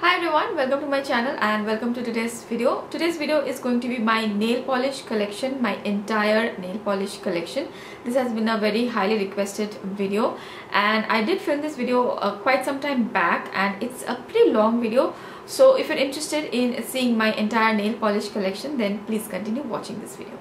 Hi everyone, welcome to my channel and welcome to today's video. Today's video is going to be my nail polish collection, my entire nail polish collection. This has been a very highly requested video and I did film this video quite some time back and it's a pretty long video. So if you're interested in seeing my entire nail polish collection, then please continue watching this video.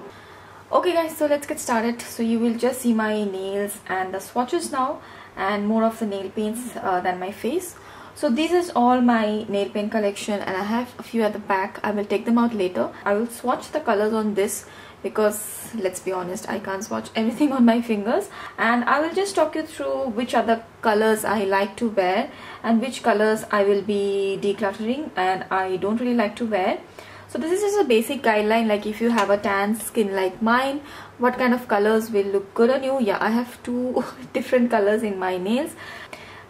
Okay guys, so let's get started. So you will just see my nails and the swatches now and more of the nail paints than my face. So this is all my nail paint collection and I have a few at the back. I will take them out later. I will swatch the colors on this because let's be honest, I can't swatch everything on my fingers, and I will just talk you through which other colors I like to wear and which colors I will be decluttering and I don't really like to wear. So this is just a basic guideline, like if you have a tan skin like mine, what kind of colors will look good on you. Yeah, I have two different colors in my nails.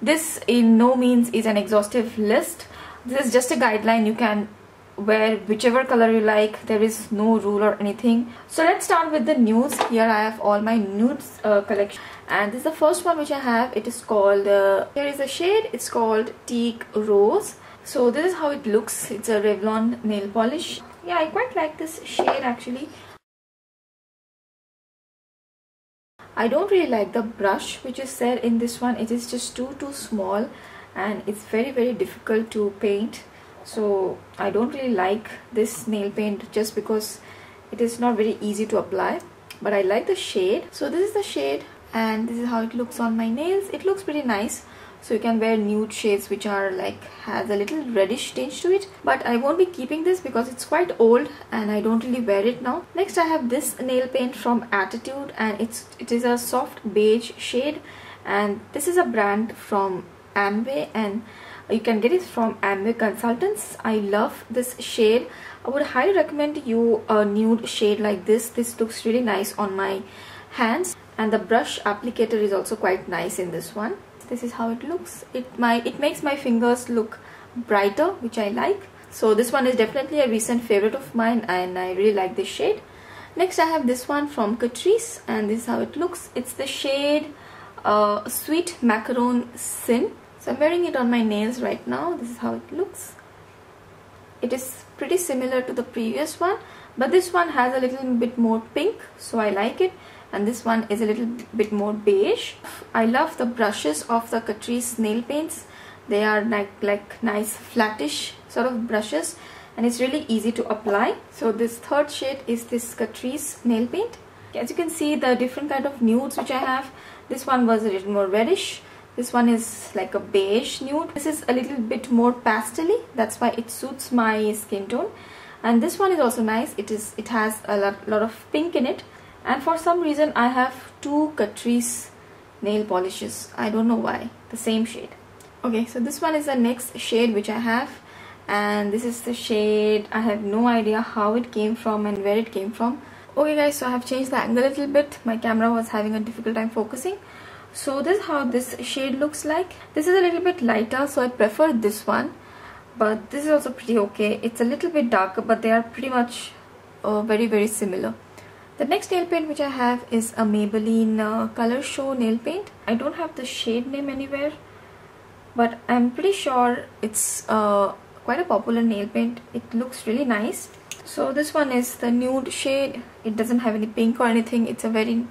This in no means is an exhaustive list. This is just a guideline. You can wear whichever color you like. There is no rule or anything. So let's start with the nudes. Here I have all my nudes collection. And this is the first one which I have. It is called, here is a shade. It's called Teak Rose. So this is how it looks. It's a Revlon nail polish. Yeah, I quite like this shade actually. I don't really like the brush which is there in this one. It is just too small and it's very difficult to paint. So I don't really like this nail paint just because it is not very easy to apply. But I like the shade. So this is the shade and this is how it looks on my nails. It looks pretty nice. So you can wear nude shades which are like has a little reddish tinge to it, but I won't be keeping this because it's quite old and I don't really wear it now. Next I have this nail paint from Etude and it is a soft beige shade, and this is a brand from Amway and you can get it from Amway Consultants. I love this shade. I would highly recommend you a nude shade like this. This looks really nice on my hands, and the brush applicator is also quite nice in this one. This is how it looks. It makes my fingers look brighter, which I like. So this one is definitely a recent favorite of mine and I really like this shade. Next I have this one from Catrice and this is how it looks. It's the shade Sweet Macaron Sin. So I'm wearing it on my nails right now. This is how it looks. It is pretty similar to the previous one, but this one has a little bit more pink, so I like it. And this one is a little bit more beige. I love the brushes of the Catrice nail paints. They are like nice flattish sort of brushes and it's really easy to apply. So this third shade is this Catrice nail paint. As you can see, the different kind of nudes which I have. This one was a little more reddish. This one is like a beige nude. This is a little bit more pastel-y. That's why it suits my skin tone. And this one is also nice. It has a lot of pink in it. And for some reason I have two Catrice nail polishes. I don't know why. The same shade. Okay, so this one is the next shade which I have. And this is the shade. I have no idea how it came from and where it came from. Okay guys, so I have changed the angle a little bit. My camera was having a difficult time focusing. So this is how this shade looks like. This is a little bit lighter, so I prefer this one. But this is also pretty okay. It's a little bit darker, but they are pretty much very similar. The next nail paint which I have is a Maybelline Color Show nail paint. I don't have the shade name anywhere, but I'm pretty sure it's quite a popular nail paint. It looks really nice. So this one is the nude shade. It doesn't have any pink or anything. It's a very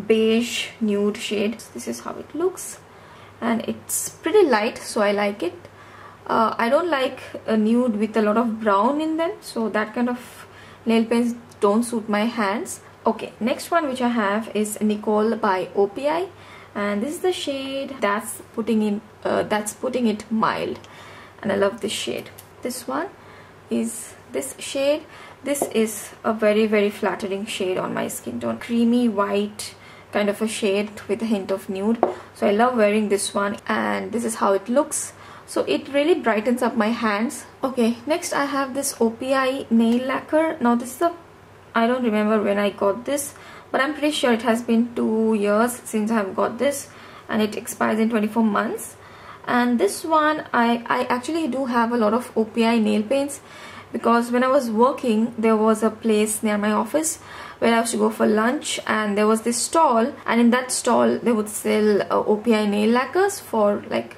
beige nude shade. This is how it looks and it's pretty light, so I like it. I don't like a nude with a lot of brown in them, so that kind of nail paints don't suit my hands. Okay, next one which I have is Nicole by Opi, and this is the shade that's putting it mild, and I love this shade. This one is this shade. This is a very flattering shade on my skin tone. Creamy white kind of a shade with a hint of nude. So I love wearing this one and this is how it looks. So it really brightens up my hands. Okay, next I have this Opi Nail Lacquer. Now this is I don't remember when I got this, but I'm pretty sure it has been 2 years since I have got this and it expires in 24 months. And this one, I actually do have a lot of Opi nail paints because when I was working, there was a place near my office where I used to go for lunch and there was this stall, and in that stall they would sell Opi nail lacquers for like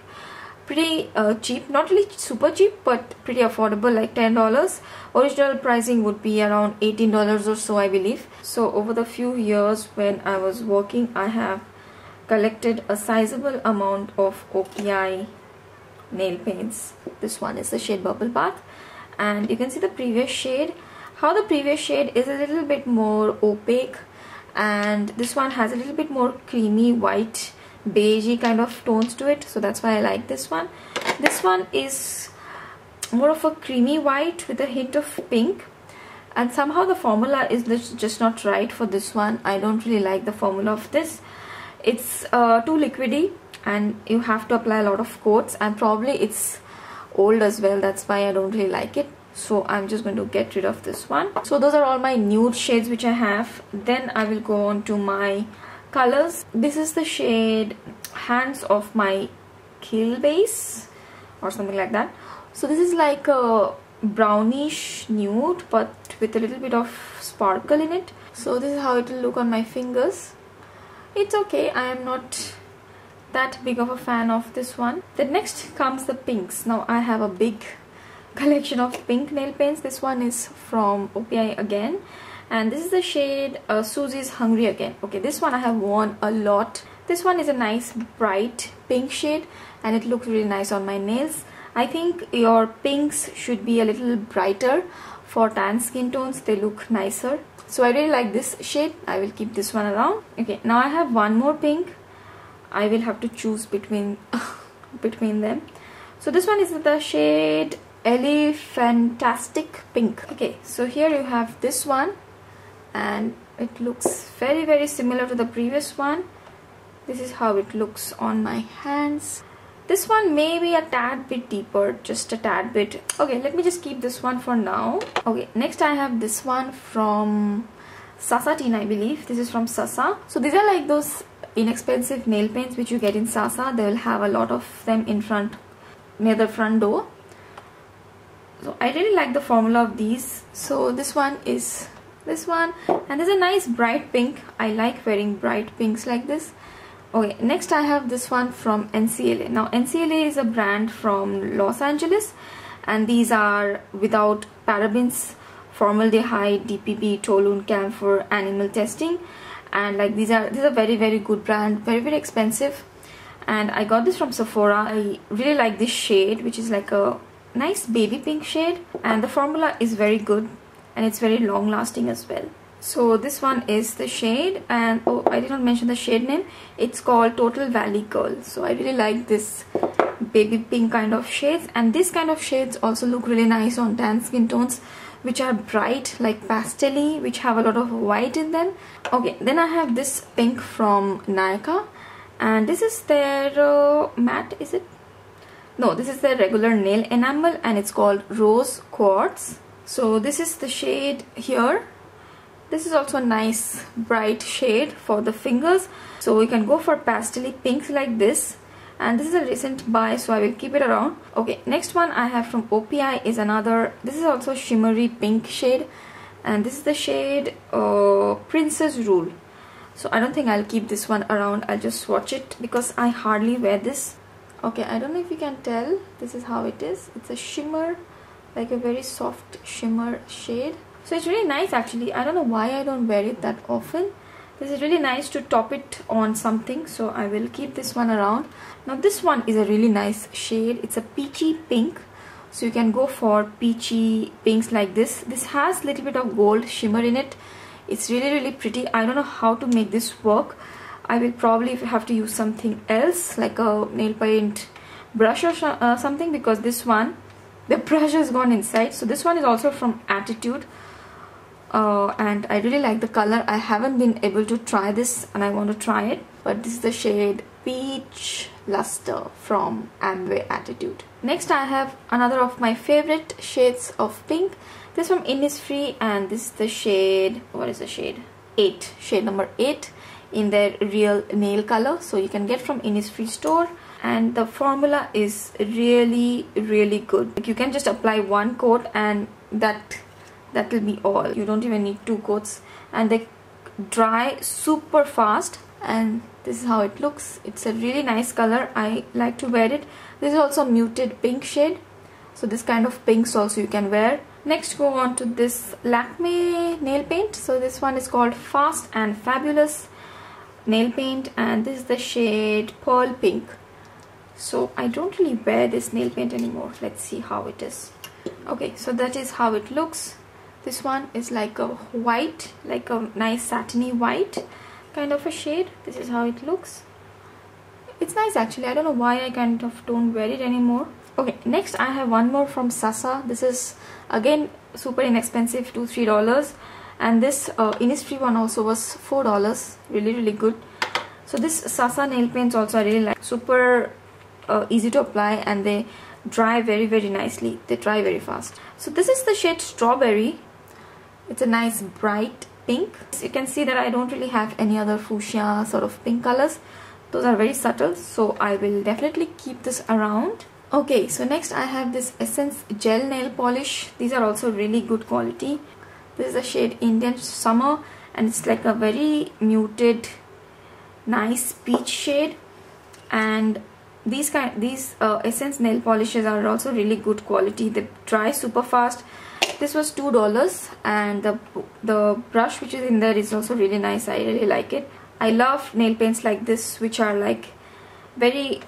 pretty cheap, not really super cheap, but pretty affordable, like $10. Original pricing would be around $18 or so, I believe. So over the few years when I was working, I have collected a sizable amount of Opi nail paints. This one is the shade Bubble Bath, and you can see the previous shade. How the previous shade is a little bit more opaque, and this one has a little bit more creamy white beigey kind of tones to it, so that's why I like this one. This one is more of a creamy white with a hint of pink, and somehow the formula is just not right for this one. I don't really like the formula of this. It's too liquidy and you have to apply a lot of coats, and probably it's old as well, that's why I don't really like it. So I'm just going to get rid of this one. So those are all my nude shades which I have. Then I will go on to my colors. This is the shade Hands of My Kill Base or something like that. So this is like a brownish nude but with a little bit of sparkle in it. So this is how it will look on my fingers. It's okay, I am not that big of a fan of this one. Then next comes the pinks. Now I have a big collection of pink nail paints. This one is from Opi again, and this is the shade Susie's Hungry Again. Okay, this one I have worn a lot. This one is a nice bright pink shade and it looks really nice on my nails. I think your pinks should be a little brighter for tan skin tones, they look nicer. So I really like this shade. I will keep this one around. Okay, now I have one more pink. I will have to choose between them. So this one is the shade Fantastic Pink. Okay, so here you have this one, and it looks very similar to the previous one. This is how it looks on my hands. This one may be a tad bit deeper, just a tad bit. Okay, let me just keep this one for now. Okay, next I have this one from Sasa Teen, I believe. This is from Sasa. So these are like those inexpensive nail paints which you get in Sasa. They will have a lot of them in front, near the front door. So I really like the formula of these. So this one is this one, and there's a nice bright pink. I like wearing bright pinks like this. Okay, next I have this one from NCLA. Now NCLA is a brand from Los Angeles, and these are without parabens, formaldehyde, DPB, toluene, camphor, animal testing, and like these are very good brand, very expensive, and I got this from Sephora. I really like this shade, which is like a nice baby pink shade, and the formula is very good and it's very long lasting as well. So this one is the shade, and oh, I did not mention the shade name. It's called Total Valley Girl. So I really like this baby pink kind of shades, and this kind of shades also look really nice on tan skin tones which are bright like pastel-y, which have a lot of white in them. Okay, then I have this pink from Nykaa, and this is their matte, is it? No, this is their regular nail enamel, and it's called Rose Quartz. So this is the shade here. This is also a nice bright shade for the fingers. So we can go for pastel-y pinks like this. And this is a recent buy, so I will keep it around. Okay, next one I have from Opi is another. This is also shimmery pink shade. And this is the shade Princess Rule. So I don't think I'll keep this one around. I'll just swatch it because I hardly wear this. Okay, I don't know if you can tell. This is how it is. It's a shimmer, like a very soft shimmer shade. So it's really nice actually. I don't know why I don't wear it that often. This is really nice to top it on something, so I will keep this one around. Now this one is a really nice shade. It's a peachy pink, so you can go for peachy pinks like this. This has a little bit of gold shimmer in it. It's really pretty. I don't know how to make this work. I will probably have to use something else, like a nail paint brush or something, because this one, the brush has gone inside. So this one is also from Etude. And I really like the color. I haven't been able to try this and I want to try it, but this is the shade Peach Luster from Amway Etude. Next I have another of my favorite shades of pink. This from Innisfree, and this is the shade, what is the shade? 8, shade number 8 in their real nail color. So you can get from Innisfree store, and the formula is really good. Like you can just apply one coat and that will be all. You don't even need 2 coats, and they dry super fast, and This is how it looks. It's a really nice color. I like to wear it. This is also muted pink shade. So this kind of pinks also you can wear. Next, go on to this Lakme nail paint. So this one is called Fast and Fabulous nail paint, and this is the shade Pearl Pink. So I don't really wear this nail paint anymore. Let's see how it is. Okay, so that is how it looks. This one is like a white, like a nice satiny white kind of a shade. This is how it looks. It's nice actually. I don't know why I kind of don't wear it anymore. Okay, next I have one more from Sasa. This is again super inexpensive, $2-3, and this Innisfree one also was $4. Really good. So this Sasa nail paints also I really like. Super easy to apply, and they dry very nicely. They dry very fast. So this is the shade Strawberry. It's a nice bright pink. So you can see that I don't really have any other fuchsia sort of pink colors. Those are very subtle, so I will definitely keep this around. Okay, so next I have this Essence Gel Nail Polish. These are also really good quality. This is the shade Indian Summer, and it's like a very muted, nice peach shade. And these Essence nail polishes are also really good quality. They dry super fast. This was $2, and the brush which is in there is also really nice. I really like it. I love nail paints like this, which are like very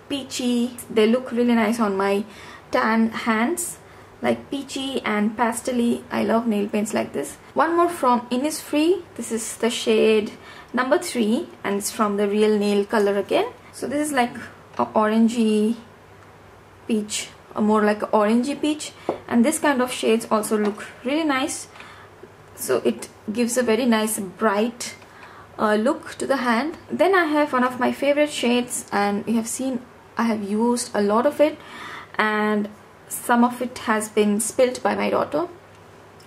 peachy. They look really nice on my tan hands, like peachy and pastel-y. I love nail paints like this. One more from Innisfree. This is the shade number 3, and it's from the Real Nail color again. So this is like a orangey peach, more like an orangey peach, and this kind of shades also look really nice. So it gives a very nice bright look to the hand. Then I have one of my favorite shades, and you have seen I have used a lot of it, and some of it has been spilt by my daughter.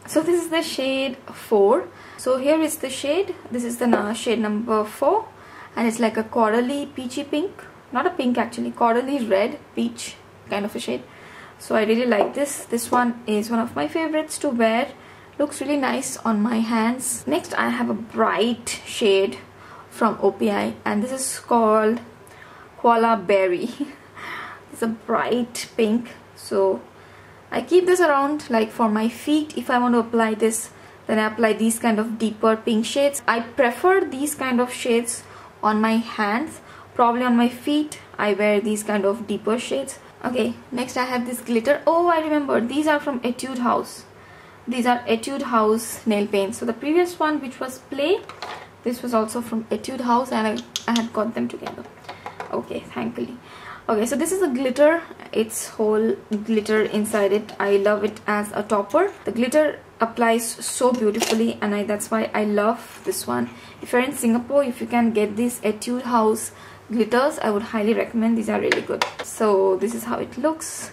So this is the shade 4. So here is the shade. This is the shade number 4, and it's like a corally peachy pink. Not a pink actually, corally red peach kind of a shade. So I really like this. This one is one of my favorites to wear. Looks really nice on my hands. Next I have a bright shade from Opi, and this is called Koala Berry. It's a bright pink. So I keep this around like for my feet. If I want to apply this, then I apply these kind of deeper pink shades. I prefer these kind of shades on my hands. Probably on my feet I wear these kind of deeper shades. Okay, next I have this glitter. Oh, I remember, these are from Etude House. These are Etude House nail paints. So the previous one, which was Play, this was also from Etude House, and I had got them together. Okay, thankfully. Okay, so this is a glitter. It's whole glitter inside it. I love it as a topper. The glitter applies so beautifully, and that's why I love this one. If you're in Singapore, if you can get these Etude House glitters, I would highly recommend. These are really good. So this is how it looks.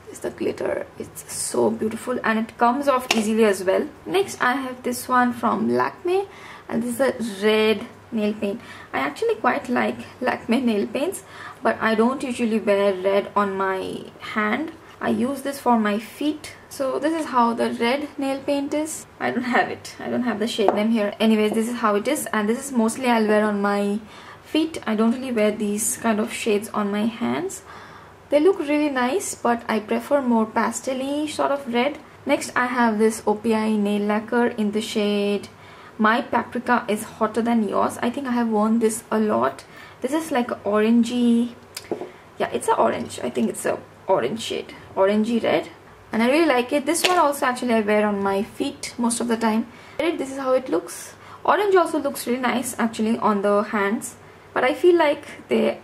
This is the glitter. It's so beautiful, and it comes off easily as well. Next I have this one from Lakme, and this is a red nail paint. I actually quite like Lakme nail paints, but I don't usually wear red on my hand. I use this for my feet. So this is how the red nail paint is. I don't have it. I don't have the shade name here. Anyways, this is how it is, and this is mostly I'll wear on my feet. I don't really wear these kind of shades on my hands. They look really nice, but I prefer more pastel-y sort of red. Next I have this Opi Nail Lacquer in the shade My Paprika is Hotter Than Yours. I think I have worn this a lot. This is like orangey. Yeah, it's a orange. I think it's a orange shade, orangey red, and I really like it. This one also actually I wear on my feet most of the time. This is how it looks. Orange also looks really nice actually on the hands, but I feel like they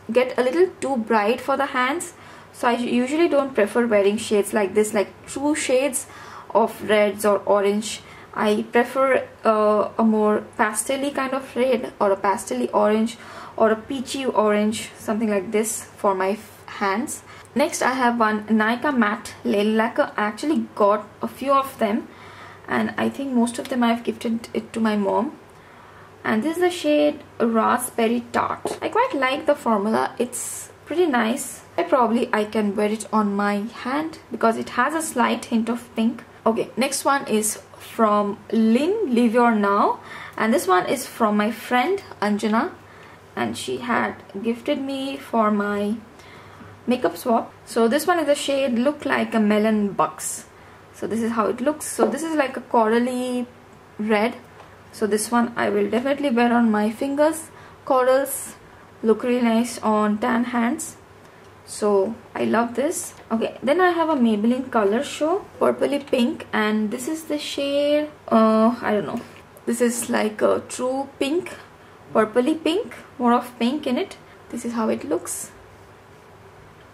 get a little too bright for the hands, so I usually don't prefer wearing shades like this, like true shades of reds or orange. I prefer a more pastel-y kind of red, or a pastel-y orange, or a peachy orange, something like this for my hands. Next I have one Nykaa Matte Nail Lacquer. I actually got a few of them, and I think most of them I've gifted it to my mom. And this is the shade Raspberry Tart. I quite like the formula. It's pretty nice. I can wear it on my hand because it has a slight hint of pink. Okay, next one is from Live Your Now, And this one is from my friend Anjana, and she had gifted me for my makeup swap. So this one is the shade Look Like a Melon Bucks. So this is how it looks. So this is like a corally red. So this one I will definitely wear on my fingers. Corals look really nice on tan hands. So I love this. Okay, then I have a Maybelline Color Show purpley pink, and this is the shade I don't know. This is like a true pink, purpley pink, more of pink in it. This is how it looks.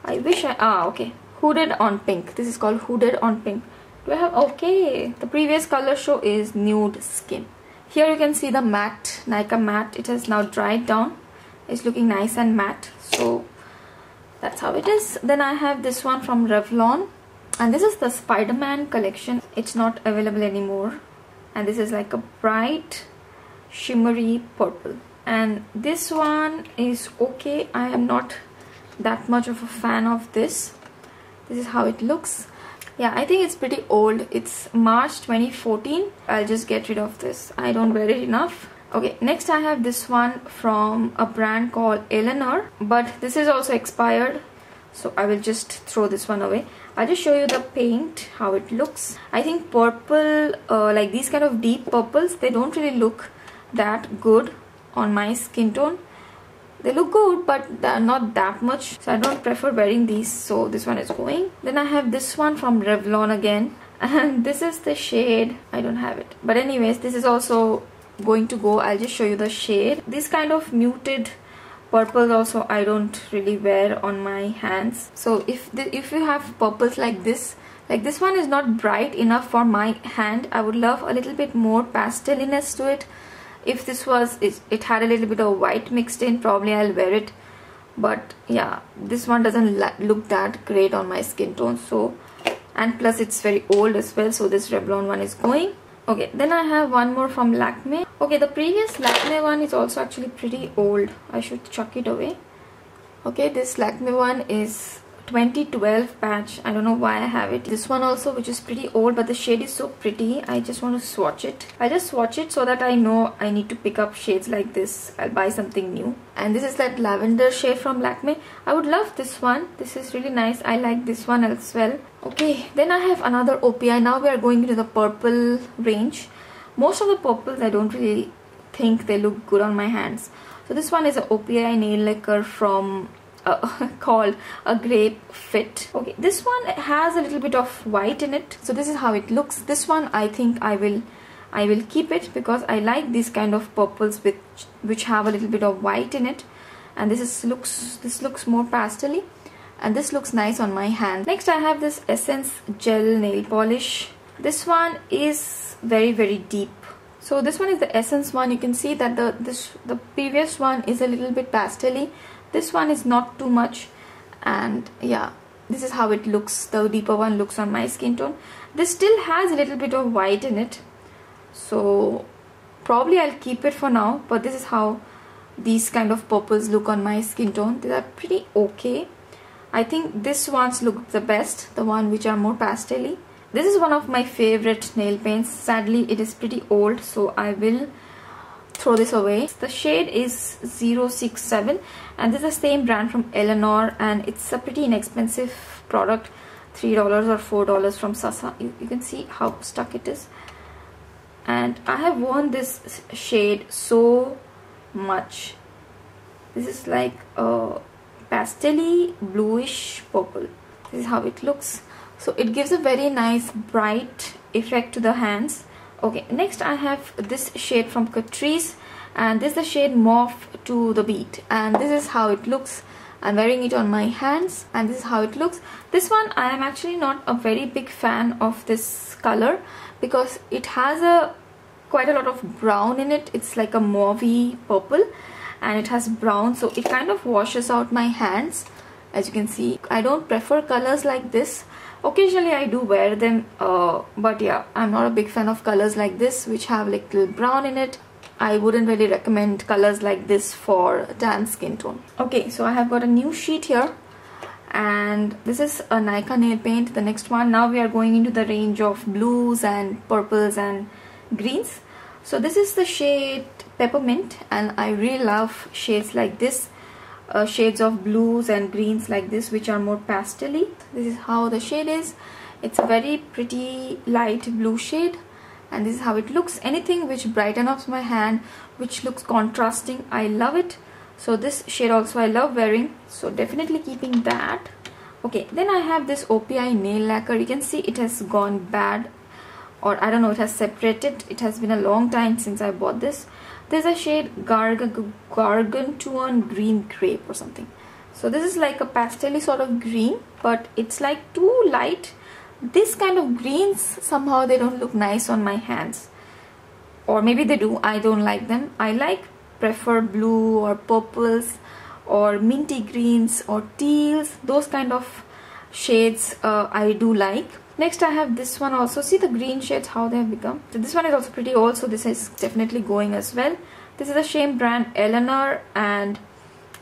I wish okay, Hooded on Pink. This is called Hooded on Pink. Do I have, okay, the previous Color Show is Nude Skin. Here you can see the matte, Nika matte. It has now dried down. It's looking nice and matte. So that's how it is. Then I have this one from Revlon, and this is the Spider-Man collection. It's not available anymore, and this is like a bright shimmery purple, and this one is okay. I am not that much of a fan of this. This is how it looks. Yeah, I think it's pretty old. It's March 2014. I'll just get rid of this. I don't wear it enough. Okay, next I have this one from a brand called Eleanor, but this is also expired, so I will just throw this one away. I'll just show you the paint, how it looks. I think purple, like these kind of deep purples, they don't really look that good on my skin tone. They look good, but they're not that much, so I don't prefer wearing these, so this one is going. Then I have this one from Revlon again, and this is the shade, I don't have it, but anyways, this is also going to go. I'll just show you the shade. This kind of muted purples also I don't really wear on my hands. So if you have purples like this one is not bright enough for my hand. I would love a little bit more pasteliness to it. If this was, it had a little bit of white mixed in, probably I'll wear it. But yeah, this one doesn't look that great on my skin tone. So, and plus it's very old as well, so this Revlon one is going. Okay, then I have one more from Lakme. Okay, the previous Lakme one is also actually pretty old. I should chuck it away. Okay, this Lakme one is 2012 batch. I don't know why I have it. This one also, which is pretty old, but the shade is so pretty. I just want to swatch it. I just swatch it so that I know I need to pick up shades like this. I'll buy something new. And this is that lavender shade from Lakme. I would love this one. This is really nice. I like this one as well. Okay, then I have another OPI. Now we are going into the purple range. Most of the purples I don't really think they look good on my hands. So this one is an OPI nail lacquer from called a Grape Fit. Okay, this one has a little bit of white in it, so this is how it looks. This one I think I will keep it because I like these kind of purples which have a little bit of white in it, and this looks more pastel-y, and this looks nice on my hand. Next I have this Essence Gel Nail Polish. This one is very deep. So this one is the Essence one. You can see that the previous one is a little bit pastel-y. This one is not too much, and yeah, this is how it looks. The deeper one looks on my skin tone. This still has a little bit of white in it, so probably I'll keep it for now. But this is how these kind of purples look on my skin tone. They are pretty okay. I think this ones look the best, the one which are more pastel-y. This is one of my favorite nail paints. Sadly, it is pretty old, so I will throw this away. The shade is 067, and this is the same brand from Eleanor, and it's a pretty inexpensive product, $3 or $4 from Sasa. You can see how stuck it is, and I have worn this shade so much. This is like a pastel-y bluish purple. This is how it looks. So it gives a very nice bright effect to the hands. Okay, next I have this shade from Catrice, and this is the shade Mauve to the Beat, and this is how it looks. I'm wearing it on my hands, and this is how it looks. This one I am actually not a very big fan of this color because it has quite a lot of brown in it. It's like a mauvey purple, and it has brown, so it kind of washes out my hands. As you can see, I don't prefer colors like this. Occasionally I do wear them, but yeah, I'm not a big fan of colors like this which have like little brown in it. I wouldn't really recommend colors like this for tan skin tone. Okay, so I have got a new sheet here, and this is a Nika nail paint, the next one. Now we are going into the range of blues and purples and greens. So this is the shade Peppermint, and I really love shades like this, shades of blues and greens like this, which are more pastel-y. This is how the shade is. It's a very pretty light blue shade, and this is how it looks. Anything which brightens up my hand, which looks contrasting, I love it. So this shade also I love wearing, so definitely keeping that. Okay, then I have this Opi Nail Lacquer. You can see it has gone bad, or I don't know, it has separated. It has been a long time since I bought this. There's a shade Gargantuan Green Grape or something. So this is like a pastel-y sort of green, but it's like too light. This kind of greens, somehow they don't look nice on my hands, or maybe they do. I don't like them. I prefer blue or purples or minty greens or teals. Those kind of shades I do like. Next I have this one also. See the green shades, how they have become. So this one is also pretty old, so this is definitely going as well. This is the same brand Eleanor, and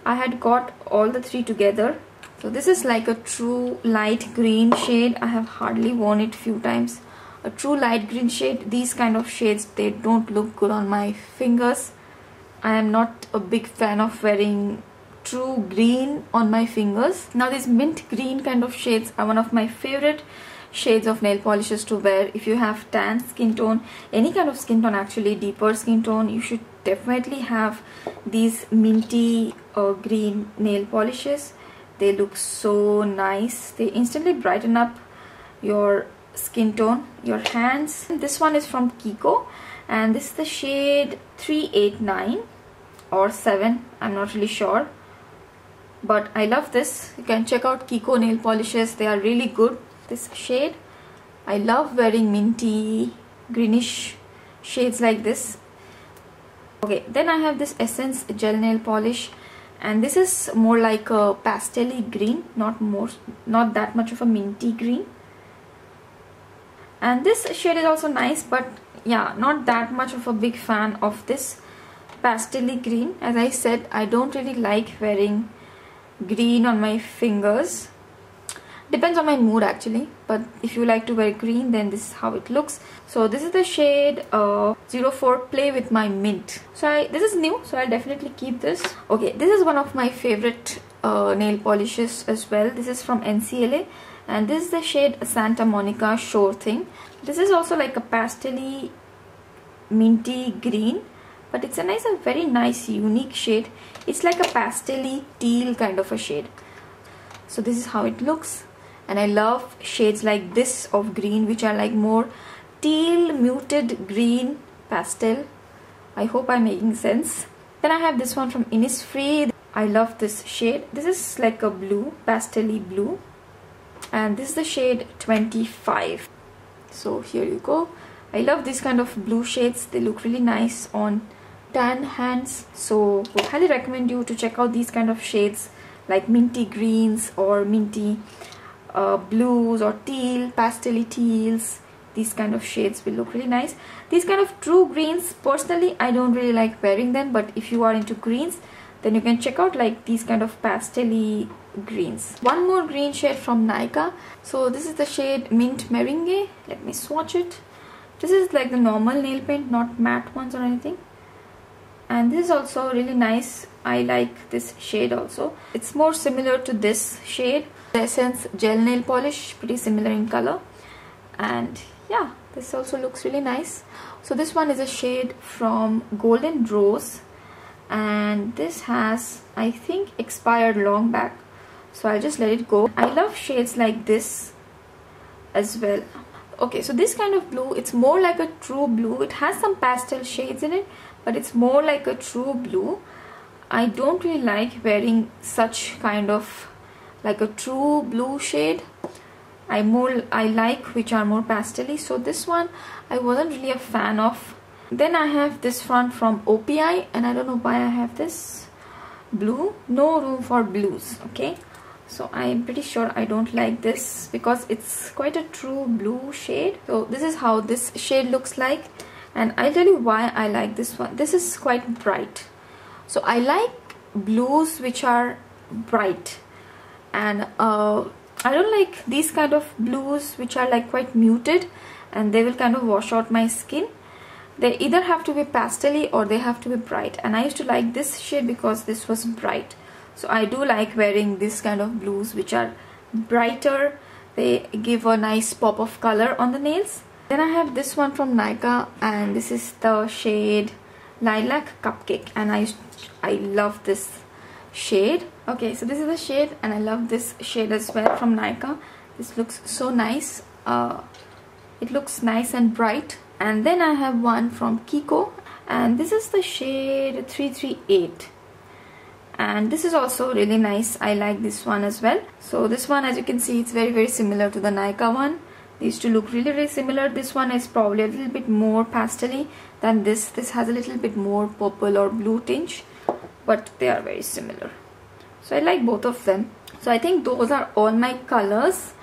I had got all the three together. So this is like a true light green shade. I have hardly worn it few times. A true light green shade. These kind of shades, they don't look good on my fingers. I am not a big fan of wearing true green on my fingers. Now these mint green kind of shades are one of my favorite shades of nail polishes to wear. If you have tan skin tone, any kind of skin tone actually, deeper skin tone, you should definitely have these minty green nail polishes. They look so nice. They instantly brighten up your skin tone, your hands. This one is from Kiko, and this is the shade 389 or 7, I'm not really sure, but I love this. You can check out Kiko nail polishes, they are really good. This shade, I love wearing minty greenish shades like this. Okay, then I have this Essence gel nail polish, and this is more like a pastel-y green, not that much of a minty green. And this shade is also nice, but yeah, not that much of a big fan of this pastel-y green. As I said, I don't really like wearing green on my fingers. Depends on my mood actually, but if you like to wear green, then this is how it looks. So this is the shade 04 Play With My Mint. So this is new, so I'll definitely keep this. Okay, this is one of my favorite nail polishes as well. This is from NCLA, and this is the shade Santa Monica Shore Thing. This is also like a pastel-y minty green, but it's a very nice unique shade. It's like a pastel-y teal kind of a shade. So this is how it looks. And I love shades like this of green, which are like more teal muted green pastel. I hope I'm making sense. Then I have this one from Innisfree. I love this shade. This is like a blue, pastel-y blue, and this is the shade 25. So here you go. I love these kind of blue shades. They look really nice on tan hands. So I highly recommend you to check out these kind of shades like minty greens or minty blues or teal, pastel-y teals. These kind of shades will look really nice. These kind of true greens, personally I don't really like wearing them, but if you are into greens, then you can check out like these kind of pastel-y greens. One more green shade from Nykaa. So this is the shade Mint Meringue. Let me swatch it. This is like the normal nail paint, not matte ones or anything. And this is also really nice. I like this shade also. It's more similar to this shade, the Essence gel nail polish, pretty similar in color. And yeah, this also looks really nice. So this one is a shade from Golden Rose, and this has, I think, expired long back, so I'll just let it go. I love shades like this as well. Okay, so this kind of blue, it's more like a true blue. It has some pastel shades in it, but it's more like a true blue. I don't really like wearing such kind of like a true blue shade. I like which are more pastel-y. So this one I wasn't really a fan of. Then I have this one from Opi, and I don't know why I have this blue. No room for blues. Okay, so I'm pretty sure I don't like this because it's quite a true blue shade. So this is how this shade looks like, and I'll tell you why I like this one. This is quite bright, so I like blues which are bright, and I don't like these kind of blues which are like quite muted and they will kind of wash out my skin. They either have to be pastel-y or they have to be bright, and I used to like this shade because this was bright. So I do like wearing this kind of blues which are brighter. They give a nice pop of color on the nails. Then I have this one from Nykaa, and this is the shade Lilac Cupcake, and I love this shade. Okay, so this is the shade, and I love this shade as well from Nykaa. This looks so nice. It looks nice and bright. And then I have one from Kiko, and this is the shade 338, and this is also really nice. I like this one as well. So this one, as you can see, it's very similar to the Nykaa one. These two look really similar. This one is probably a little bit more pastel-y than this. This has a little bit more purple or blue tinge, but they are very similar. So I like both of them. So I think those are all my colors,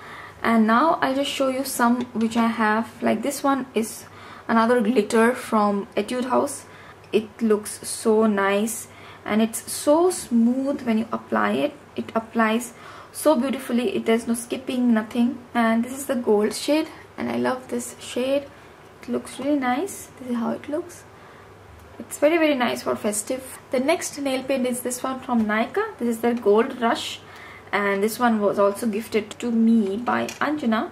and now I'll just show you some which I have. Like this one is another glitter from Etude House. It looks so nice, and it's so smooth when you apply it. It applies so beautifully. It there's no skipping, nothing. And this is the gold shade, and I love this shade. It looks really nice. This is how it looks. It's very nice for festive. The next nail paint is this one from Nykaa. This is the Gold Rush, and this one was also gifted to me by Anjana.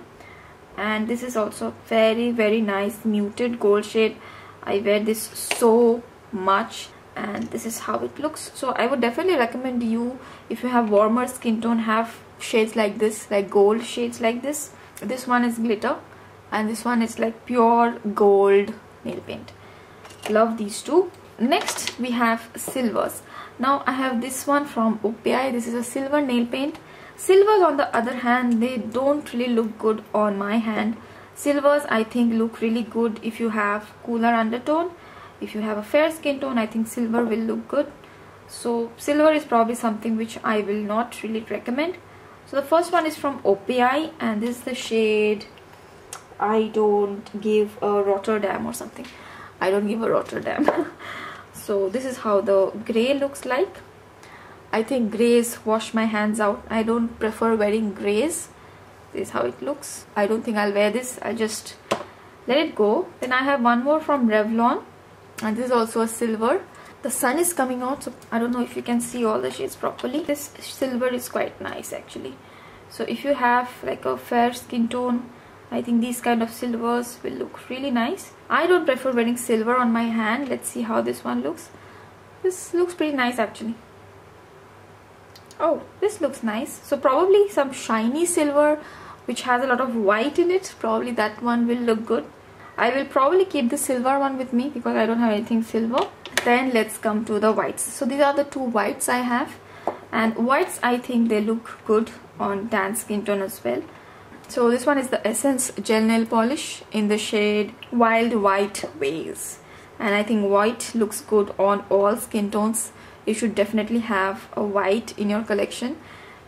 And this is also very nice muted gold shade. I wear this so much, and this is how it looks. So I would definitely recommend you, if you have warmer skin tone, have shades like this, like gold shades like this. This one is glitter, and this one is like pure gold nail paint. Love these two. Next we have silvers. Now I have this one from Opi. This is a silver nail paint. Silvers, on the other hand, they don't really look good on my hand. Silvers, I think, look really good if you have cooler undertone. If you have a fair skin tone, I think silver will look good. So silver is probably something which I will not really recommend. So the first one is from Opi, and this is the shade I don't give a Rotterdam or something. I don't give a Rotterdam. So this is how the grey looks like. I think greys wash my hands out. I don't prefer wearing greys. This is how it looks. I don't think I'll wear this. I'll just let it go. Then I have one more from Revlon, and this is also a silver. The sun is coming out, so I don't know if you can see all the shades properly. This silver is quite nice actually. So if you have like a fair skin tone, I think these kind of silvers will look really nice. I don't prefer wearing silver on my hand. Let's see how this one looks. This looks pretty nice actually. Oh, this looks nice. So probably some shiny silver which has a lot of white in it. Probably that one will look good. I will probably keep the silver one with me because I don't have anything silver. Then let's come to the whites. So these are the two whites I have. And whites, I think they look good on tan skin tone as well. So this one is the Essence Gel Nail Polish in the shade Wild White Vase. And I think white looks good on all skin tones. You should definitely have a white in your collection.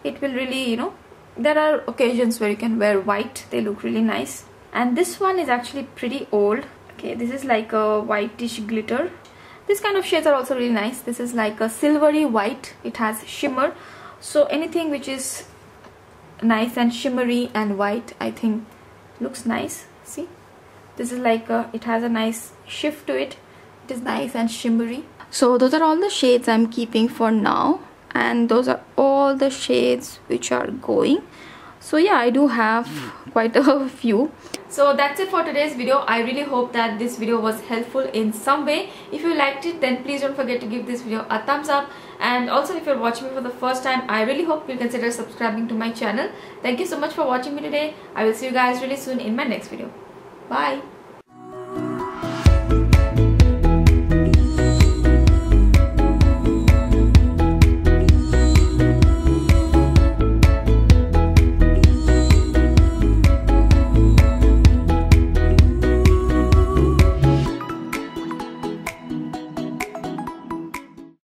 It will really, you know, there are occasions where you can wear white. They look really nice. And this one is actually pretty old. Okay, this is like a whitish glitter. This kind of shades are also really nice. This is like a silvery white. It has shimmer. So anything which is nice and shimmery and white, I think looks nice. See, this is like it has a nice shift to it. It is nice and shimmery. So those are all the shades I'm keeping for now, and those are all the shades which are going. So yeah, I do have quite a few. So that's it for today's video. I really hope that this video was helpful in some way. If you liked it, then please don't forget to give this video a thumbs up. And also, if you're watching me for the first time, I really hope you'll consider subscribing to my channel. Thank you so much for watching me today. I will see you guys really soon in my next video. Bye.